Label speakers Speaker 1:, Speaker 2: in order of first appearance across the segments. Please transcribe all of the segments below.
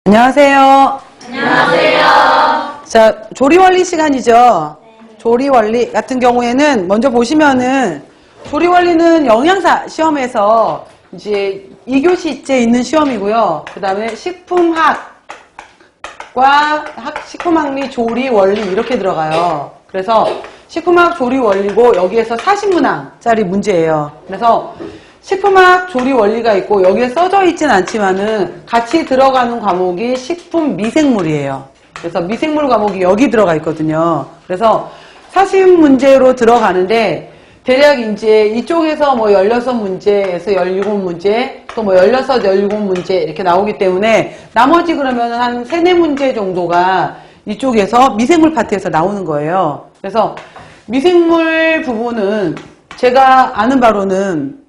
Speaker 1: 안녕하세요.
Speaker 2: 안녕하세요.
Speaker 1: 자, 조리원리 시간이죠. 조리원리 같은 경우에는 먼저 보시면은 조리원리는 영양사 시험에서 이제 2교시째 있는 시험이고요. 그 다음에 식품학과 식품학리 조리원리 이렇게 들어가요. 그래서 식품학 조리원리고 여기에서 40문항짜리 문제예요. 그래서 식품학 조리 원리가 있고 여기에 써져 있진 않지만은 같이 들어가는 과목이 식품 미생물이에요. 그래서 미생물 과목이 여기 들어가 있거든요. 그래서 40문제로 들어가는데 대략 이제 이쪽에서 뭐 16문제에서 17문제 또 뭐 16, 17문제 이렇게 나오기 때문에 나머지 그러면 한 3, 4문제 정도가 이쪽에서 미생물 파트에서 나오는 거예요. 그래서 미생물 부분은 제가 아는 바로는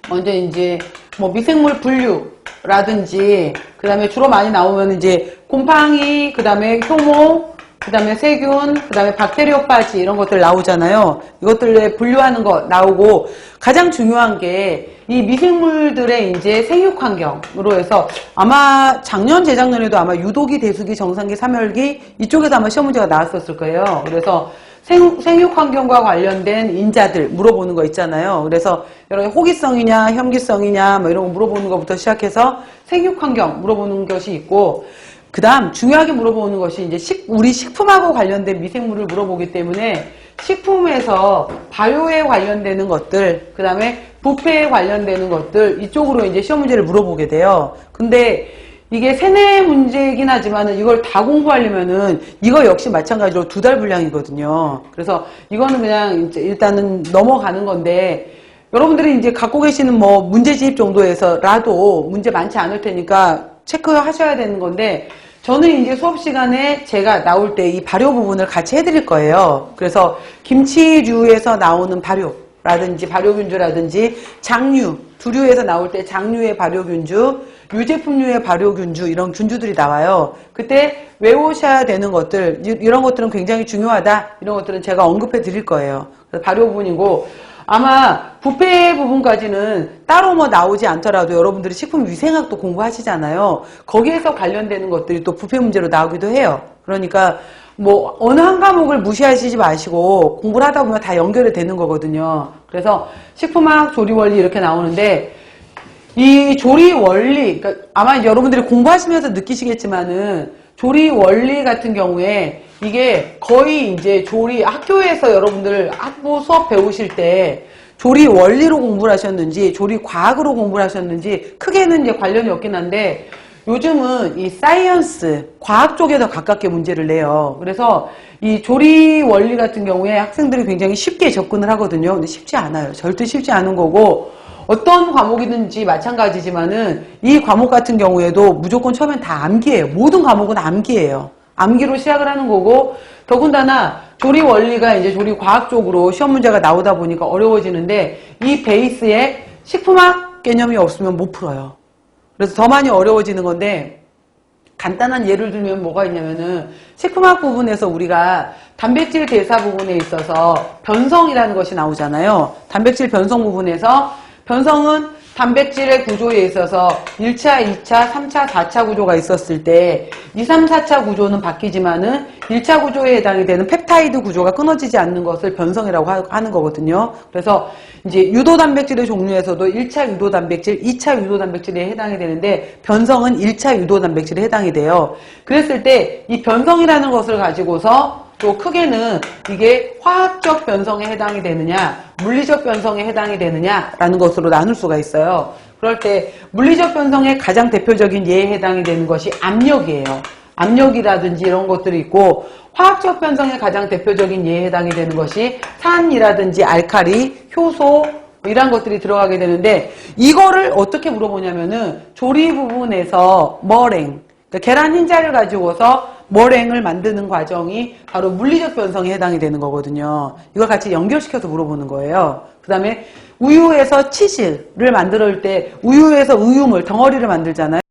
Speaker 1: 먼저 이제 뭐 미생물 분류라든지 그 다음에 주로 많이 나오면 이제 곰팡이, 그 다음에 효모, 그 다음에 세균, 그 다음에 박테리오파지 이런 것들 나오잖아요. 이것들에 분류하는 거 나오고 가장 중요한 게 이 미생물들의 이제 생육 환경으로 해서 아마 작년, 재작년에도 아마 유도기, 대수기, 정상기, 삼열기 이쪽에서 아마 시험 문제가 나왔었을 거예요. 그래서 생육 환경과 관련된 인자들 물어보는 거 있잖아요. 그래서 여러 호기성이냐, 혐기성이냐, 뭐 이런 거 물어보는 것부터 시작해서 생육 환경 물어보는 것이 있고, 그 다음 중요하게 물어보는 것이 이제 우리 식품하고 관련된 미생물을 물어보기 때문에 식품에서 발효에 관련되는 것들, 그 다음에 부패에 관련되는 것들 이쪽으로 이제 시험 문제를 물어보게 돼요. 근데 이게 3, 4문제이긴 하지만은 이걸 다 공부하려면은 이거 역시 마찬가지로 2달 분량이거든요. 그래서 이거는 그냥 이제 일단은 넘어가는 건데 여러분들이 이제 갖고 계시는 뭐 문제집 정도에서라도 문제 많지 않을 테니까 체크하셔야 되는 건데 저는 이제 수업 시간에 제가 나올 때 이 발효 부분을 같이 해드릴 거예요. 그래서 김치류에서 나오는 발효라든지 발효균주라든지 장류, 두류에서 나올 때 장류의 발효균주, 유제품류의 발효균주 이런 균주들이 나와요. 그때 외우셔야 되는 것들 이런 것들은 굉장히 중요하다. 이런 것들은 제가 언급해 드릴 거예요. 그래서 발효 부분이고 아마 부패 부분까지는 따로 뭐 나오지 않더라도 여러분들이 식품 위생학도 공부하시잖아요. 거기에서 관련되는 것들이 또 부패 문제로 나오기도 해요. 그러니까 뭐 어느 한 과목을 무시하시지 마시고 공부를 하다 보면 다 연결이 되는 거거든요. 그래서 식품학 조리 원리 이렇게 나오는데 이 조리 원리, 그러니까 아마 이제 여러분들이 공부하시면서 느끼시겠지만은 조리 원리 같은 경우에 이게 거의 이제 조리 학교에서 여러분들 학부 수업 배우실 때 조리 원리로 공부를 하셨는지 조리 과학으로 공부를 하셨는지 크게는 이제 관련이 없긴 한데 요즘은 이 사이언스 과학 쪽에 더 가깝게 문제를 내요. 그래서 이 조리 원리 같은 경우에 학생들이 굉장히 쉽게 접근을 하거든요. 근데 쉽지 않아요. 절대 쉽지 않은 거고 어떤 과목이든지 마찬가지지만은 이 과목 같은 경우에도 무조건 처음엔 다 암기예요. 모든 과목은 암기예요. 암기로 시작을 하는 거고 더군다나 조리 원리가 이제 조리 과학 쪽으로 시험 문제가 나오다 보니까 어려워지는데 이 베이스에 식품학 개념이 없으면 못 풀어요. 그래서 더 많이 어려워지는 건데 간단한 예를 들면 뭐가 있냐면은 식품학 부분에서 우리가 단백질 대사 부분에 있어서 변성이라는 것이 나오잖아요. 단백질 변성 부분에서 변성은 단백질의 구조에 있어서 1차, 2차, 3차, 4차 구조가 있었을 때 2, 3, 4차 구조는 바뀌지만은 1차 구조에 해당이 되는 펩타이드 구조가 끊어지지 않는 것을 변성이라고 하는 거거든요. 그래서 이제 유도 단백질의 종류에서도 1차 유도 단백질, 2차 유도 단백질에 해당이 되는데 변성은 1차 유도 단백질에 해당이 돼요. 그랬을 때 이 변성이라는 것을 가지고서 또 크게는 이게 화학적 변성에 해당이 되느냐 물리적 변성에 해당이 되느냐라는 것으로 나눌 수가 있어요. 그럴 때 물리적 변성의 가장 대표적인 예에 해당이 되는 것이 압력이에요. 압력이라든지 이런 것들이 있고 화학적 변성의 가장 대표적인 예에 해당이 되는 것이 산이라든지 알칼리, 효소 이런 것들이 들어가게 되는데 이거를 어떻게 물어보냐면은 조리 부분에서 머랭 그러니까 계란 흰자를 가지고서 머랭을 만드는 과정이 바로 물리적 변성에 해당이 되는 거거든요. 이걸 같이 연결시켜서 물어보는 거예요. 그 다음에 우유에서 치즈를 만들 때 우유에서 우유물, 덩어리를 만들잖아요.